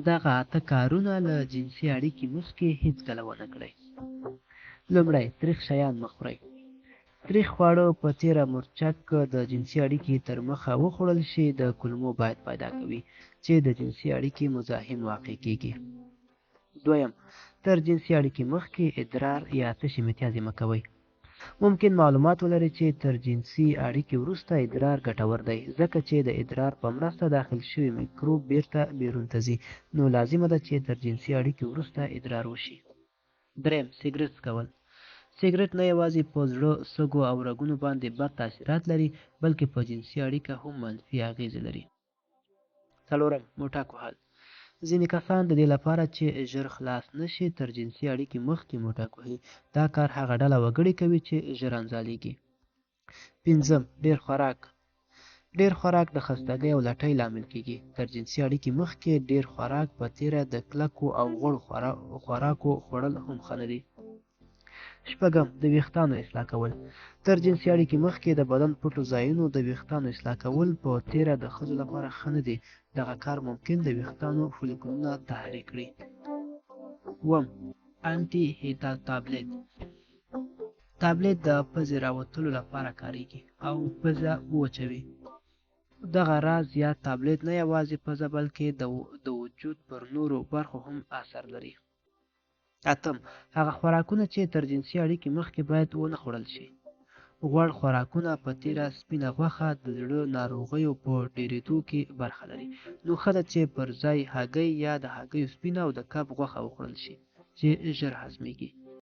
دغه اته کارونه له جنسي اړیکې مخکې هیڅکله ونه کړئ. لومړی، تریخ شیان مه خورئ. تریخ خواړه په تیره مرچک د جنسي اړیکې تر مخه وخوړل شي د کولمو باید پیدا کوي چې د جنسي اړیکې مزاحم واقع کیږي. دویم، تر جنسي اړیکې مخکې ادرار یا تشې متیازې مه کوئ. ممکن معلومات ولرئ چې تر جنسي اړیکې وروسته ادرار ګټور دی ځکه چې د ادرار په مرسته داخل شوی میکروب بیرته بیرون ته ځي، نو لازمه ده چې تر جنسي اړیکې وروسته ادرار وشي. دریم، سګرټ څکول. سګرټ نه یوازې په زړه، سږو او رګونو باندې بد تاثیرات لري بلکې په جنسي اړیکه هم منفي اغیزې لري. څلورم، موټاک وهل. ځینې کسان د دې لپاره چې ژر خلاص نشي تر جنسي اړیکې مخکې موټاک وهي. دا کار هغه ډله وګړي کوي چې ژر انزالېږي. پنځم، ډېر خوراک. ډېر خوراک د خستګۍ او لټۍ لامل کېږي. تر جنسي اړیکې مخکې ډېر خوراک په تیره د کلکو او غوړو خوراکو خوړل هم ښه نه دي. شپږم، د ویښتانو اصلاح کول. تر جنسي اړیکې مخکې د بدن پټو ځایونو د ویښتانو اصلاح کول په تیره د ښځو لپاره ښه نه دي. دغه کار ممکن د ویښتانو فولیکولونه تحریک کړي. اووم، انټي هیټا تابلیت. تابلیت د پزې راوتلو لپاره کارېږي او پزه وچوي. دغه راز یا تابلیت نه یوازې پزه بلکې د وجود پر نورو برخو هم اثر لري. اتم، هغه خوراکونه چې تر جنسي اړیکې مخکې باید ونه خوړل شي. غوړ خوراکونه په تیره سپینه غوښه د زړه ناروغیو په ډېرېدو کې برخه لري، نو ښه ده چې پر ځای هګۍ یا د هګیو سپینه او د کب غوښه وخوړل شي چې ژر هضمېږي.